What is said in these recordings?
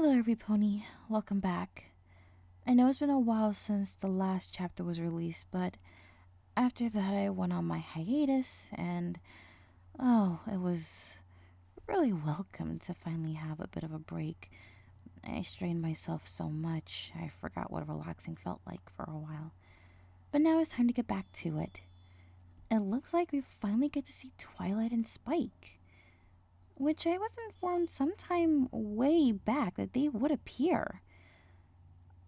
Hello, every pony. Welcome back. I know it's been a while since the last chapter was released, but after that I went on my hiatus, and it was really welcome to finally have a bit of a break. I strained myself so much, I forgot what relaxing felt like for a while. But now it's time to get back to it. It looks like we finally get to see Twilight and Spike, which I was informed sometime way back that they would appear.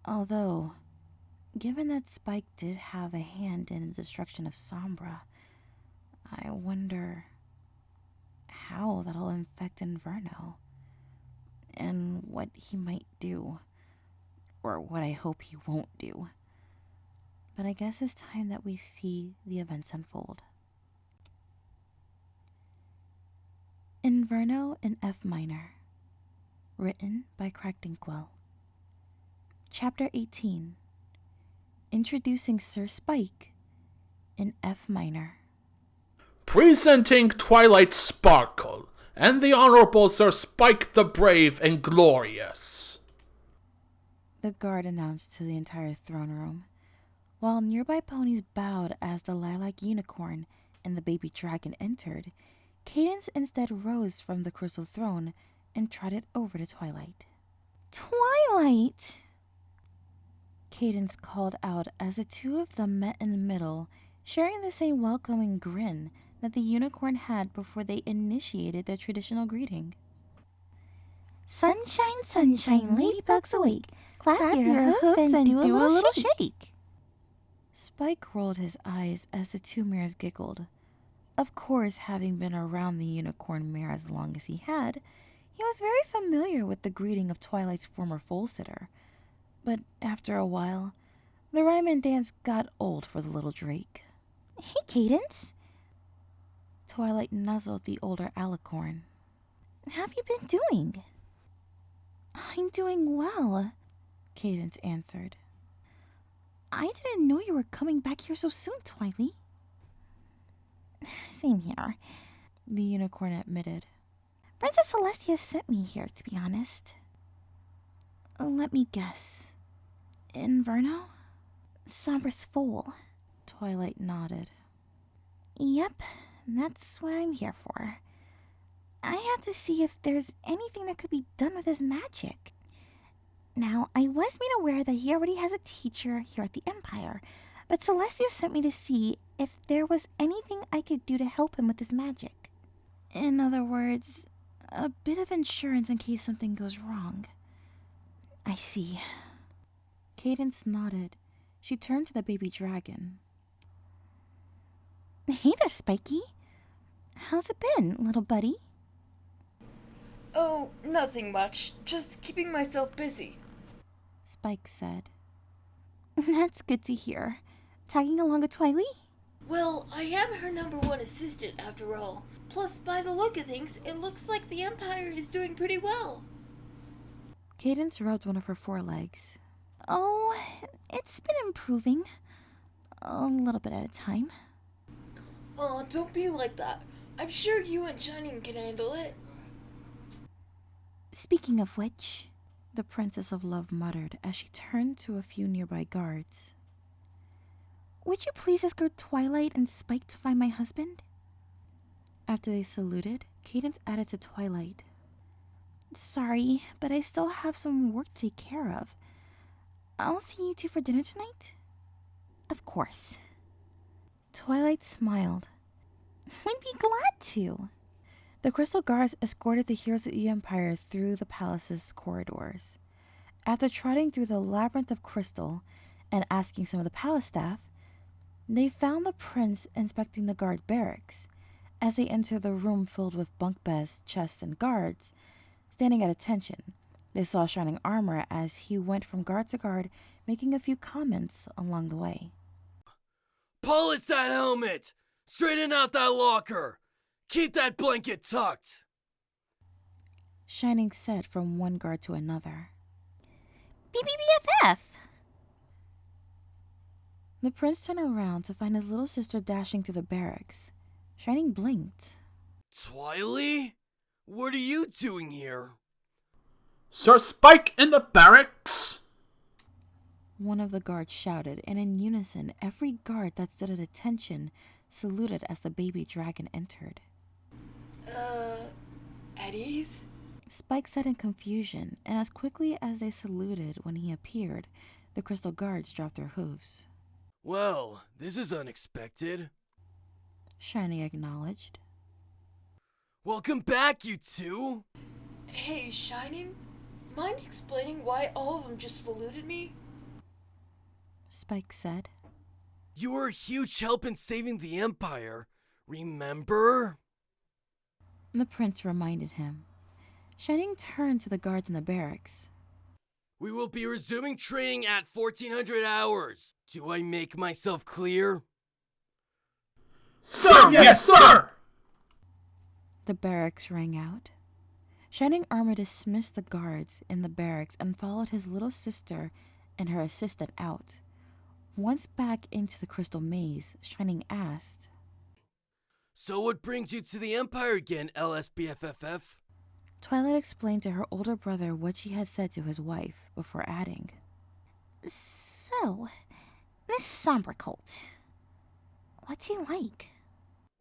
Although, given that Spike did have a hand in the destruction of Sombra, I wonder how that'll infect Inverno, and what he might do, or what I hope he won't do. But I guess it's time that we see the events unfold. Inverno in F minor. Written by Craig Dinkwell. Chapter 18. Introducing Sir Spike in F minor. Presenting Twilight Sparkle and the Honorable Sir Spike the Brave and Glorious, The guard announced to the entire throne room, while nearby ponies bowed as the lilac unicorn and the baby dragon entered. Cadence instead rose from the crystal throne and trotted over to Twilight. "Twilight!" Cadence called out as the two of them met in the middle, sharing the same welcoming grin that the unicorn had before they initiated their traditional greeting. "Sunshine, sunshine, ladybugs awake. Clap your hooves and do a little shake." Spike rolled his eyes as the two mares giggled. Of course, having been around the unicorn mare as long as he had, he was very familiar with the greeting of Twilight's former foal-sitter. But after a while, the rhyme and dance got old for the little drake. "Hey, Cadence." Twilight nuzzled the older alicorn. "How have you been doing?" "I'm doing well," Cadence answered. "I didn't know you were coming back here so soon, Twilight." "Same here," the unicorn admitted. "Princess Celestia sent me here, to be honest." "Let me guess. Inverno?" "Sombra's foal." Twilight nodded. "Yep, that's what I'm here for. I have to see if there's anything that could be done with his magic. Now, I was made aware that he already has a teacher here at the Empire, but Celestia sent me to see if there was anything I could do to help him with his magic. In other words, a bit of insurance in case something goes wrong." "I see." Cadence nodded. She turned to the baby dragon. "Hey there, Spiky. How's it been, little buddy?" "Oh, nothing much. Just keeping myself busy," Spike said. "That's good to hear. Tagging along with Twilight?" "Well, I am her #1 assistant after all. Plus, by the look of things, it looks like the Empire is doing pretty well." Cadence rubbed one of her forelegs. "Oh, it's been improving. A little bit at a time." "Aw, don't be like that. I'm sure you and Shining can handle it." "Speaking of which," the Princess of Love muttered as she turned to a few nearby guards. "Would you please escort Twilight and Spike to find my husband?" After they saluted, Cadence added to Twilight. "Sorry, but I still have some work to take care of. I'll see you two for dinner tonight?" "Of course." Twilight smiled. "We'd be glad to." The crystal guards escorted the heroes of the Empire through the palace's corridors. After trotting through the labyrinth of crystal and asking some of the palace staff, they found the prince inspecting the guard barracks. As they entered the room filled with bunk beds, chests, and guards, standing at attention, they saw shining armor as he went from guard to guard, making a few comments along the way. "Polish that helmet! Straighten out that locker! Keep that blanket tucked!" Shining said from one guard to another. "BBBFF!" The prince turned around to find his little sister dashing through the barracks. Shining blinked. "Twilight? What are you doing here?" Sir Spike in the barracks! One of the guards shouted, and in unison, every guard that stood at attention saluted as the baby dragon entered. At ease? Spike said in confusion, and as quickly as they saluted when he appeared, the crystal guards dropped their hooves. Well, this is unexpected. Shining acknowledged. Welcome back, you two! Hey, Shining? Mind explaining why all of them just saluted me? Spike said. You were a huge help in saving the Empire, remember? The prince reminded him. Shining turned to the guards in the barracks. We will be resuming training at 1400 hours. Do I make myself clear? Sir, yes, sir! The barracks rang out. Shining Armor dismissed the guards in the barracks and followed his little sister and her assistant out. Once back into the crystal maze, Shining asked, So what brings you to the Empire again, LSBFFF? Twilight explained to her older brother what she had said to his wife, before adding, So, this Sombra colt, what's he like?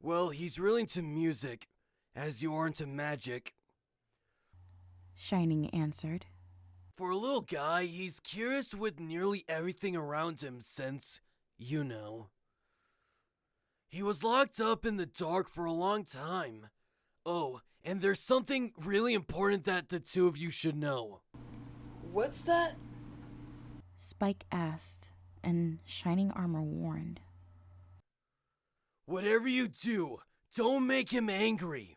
Well, he's really into music, as you are into magic. Shining answered. For a little guy, he's curious with nearly everything around him since, you know. He was locked up in the dark for a long time. Oh, and there's something really important that the two of you should know. What's that? Spike asked, and Shining Armor warned. Whatever you do, don't make him angry.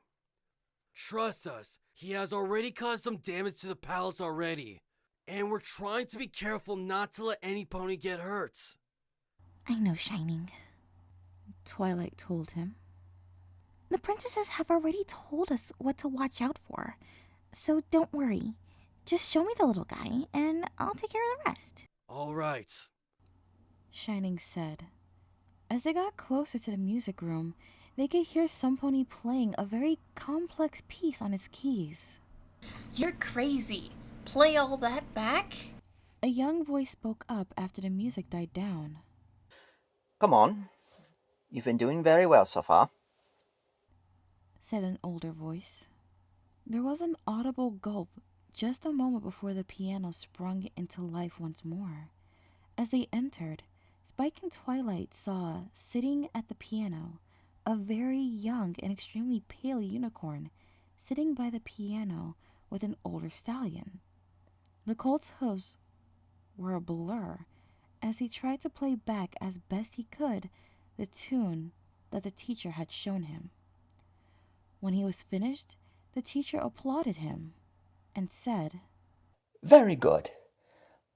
Trust us, he has already caused some damage to the palace already. And we're trying to be careful not to let any pony get hurt. I know, Shining. Twilight told him. The princesses have already told us what to watch out for. So don't worry. Just show me the little guy, and I'll take care of the rest. All right. Shining said. As they got closer to the music room, they could hear Somepony playing a very complex piece on its keys. You're crazy. Play all that back? A young voice spoke up after the music died down. Come on. You've been doing very well so far, Said an older voice. There was an audible gulp just a moment before the piano sprung into life once more. As they entered, Spike and Twilight saw, sitting at the piano, a very young and extremely pale unicorn sitting by the piano with an older stallion. The colt's hooves were a blur as he tried to play back as best he could the tune that the teacher had shown him. When he was finished, the teacher applauded him and said, Very good.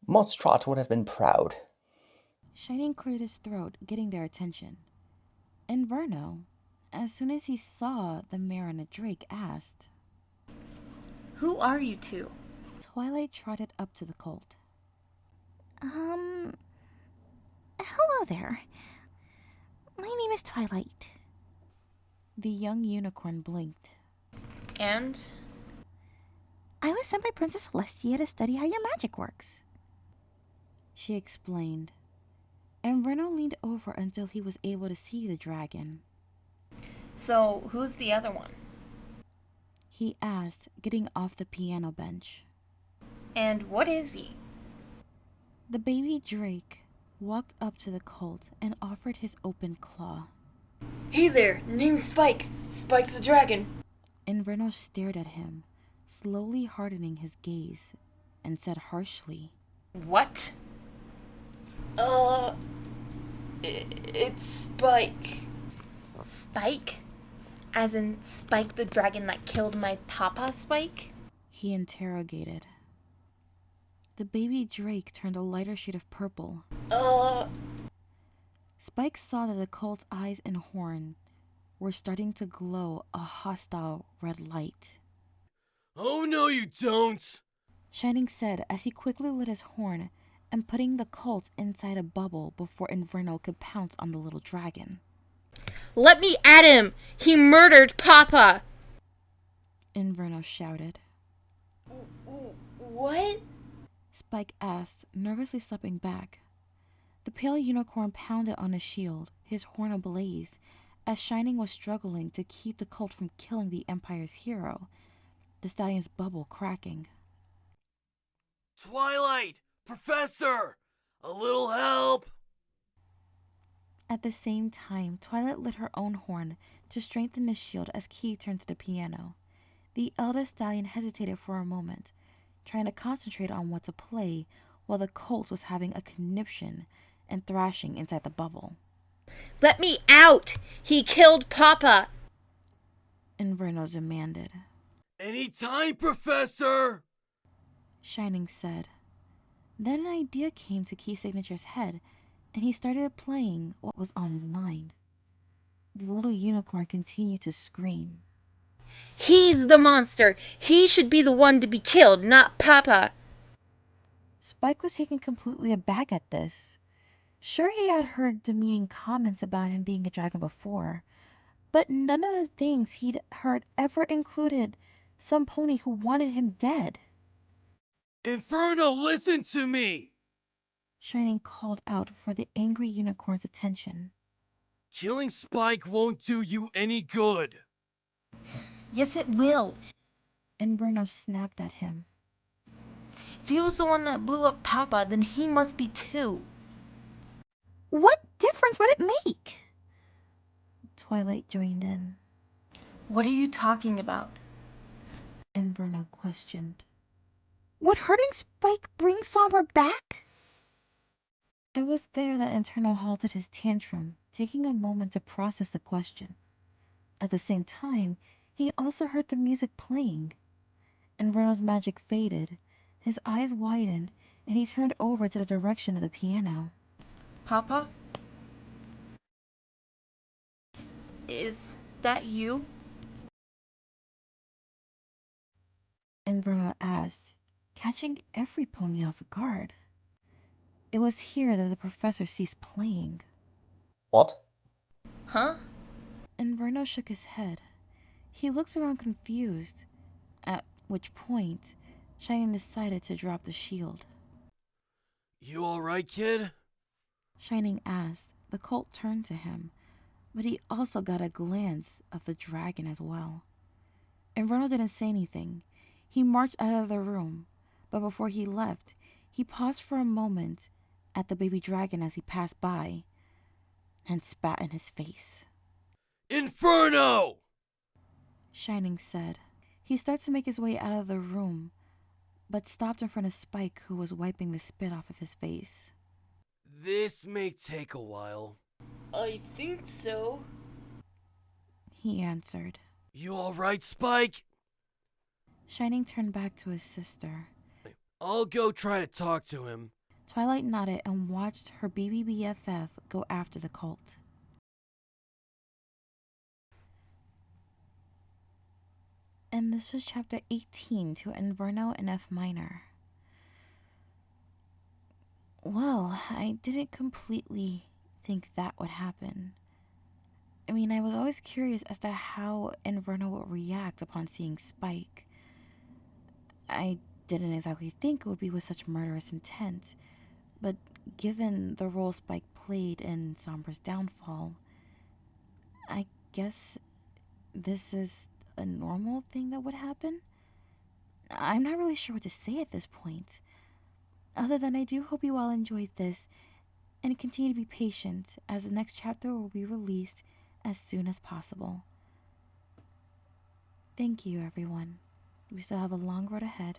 Monstrat would have been proud. Shining cleared his throat, getting their attention. Inverno, as soon as he saw the mare and a drake, asked, Who are you two? Twilight trotted up to the colt. Hello there. My name is Twilight. The young unicorn blinked. And? I was sent by Princess Celestia to study how your magic works. She explained. Inverno leaned over until he was able to see the dragon. So, who's the other one? He asked, getting off the piano bench. And what is he? The baby drake walked up to the colt and offered his open claw. Hey there, name's Spike. Spike the dragon. Inverno stared at him, slowly hardening his gaze, and said harshly, What? It's Spike. Spike? As in Spike the dragon that killed my papa, Spike? He interrogated. The baby drake turned a lighter shade of purple. Spike saw that the colt's eyes and horn were starting to glow a hostile red light. Oh, no, you don't! Shining said as he quickly lit his horn and putting the colt inside a bubble before Inverno could pounce on the little dragon. Let me at him! He murdered Papa! Inverno shouted. Spike asked, nervously stepping back. The pale unicorn pounded on his shield, his horn ablaze, as Shining was struggling to keep the colt from killing the Empire's hero, the stallion's bubble cracking. Twilight! Professor! A little help! At the same time, Twilight lit her own horn to strengthen the shield as Key turned to the piano. The eldest stallion hesitated for a moment, trying to concentrate on what to play while the colt was having a conniption and thrashing inside the bubble. Let me out! He killed Papa! Inverno demanded. Any time, Professor! Shining said. Then an idea came to Key Signature's head, and he started playing what was on his mind. The little unicorn continued to scream. He's the monster! He should be the one to be killed, not Papa! Spike was taken completely aback at this. Sure, he had heard demeaning comments about him being a dragon before, but none of the things he'd heard ever included some pony who wanted him dead. Inferno, listen to me! Shining called out for the angry unicorn's attention. Killing Spike won't do you any good. Yes, it will. Inverno snapped at him. If he was the one that blew up Papa, then he must be too. What difference would it make? Twilight joined in. What are you talking about? Inverno questioned. Would hurting Spike bring Sombra back? It was there that Inferno halted his tantrum, taking a moment to process the question. At the same time, he also heard the music playing. Inverno's magic faded, his eyes widened, and he turned over to the direction of the piano. Papa? Is that you? Inverno asked, catching every pony off guard. It was here that the professor ceased playing. What? Huh? Inverno shook his head. He looked around confused, at which point Shining decided to drop the shield. You alright, kid? Shining asked. The colt turned to him, but he also got a glance of the dragon as well. Inverno didn't say anything. He marched out of the room, but before he left, he paused for a moment at the baby dragon as he passed by and spat in his face. Inferno! Shining said. He started to make his way out of the room, but stopped in front of Spike, who was wiping the spit off of his face. This may take a while. I think so. He answered. You alright, Spike? Shining turned back to his sister. I'll go try to talk to him. Twilight nodded and watched her baby BFF go after the colt. And this was chapter 18 to Inverno in F minor. Well, I didn't completely think that would happen. I mean, I was always curious as to how Inverno would react upon seeing Spike. I didn't exactly think it would be with such murderous intent, but given the role Spike played in Sombra's downfall, I guess this is a normal thing that would happen? I'm not really sure what to say at this point, other than I do hope you all enjoyed this and continue to be patient as the next chapter will be released as soon as possible. Thank you, everyone. We still have a long road ahead.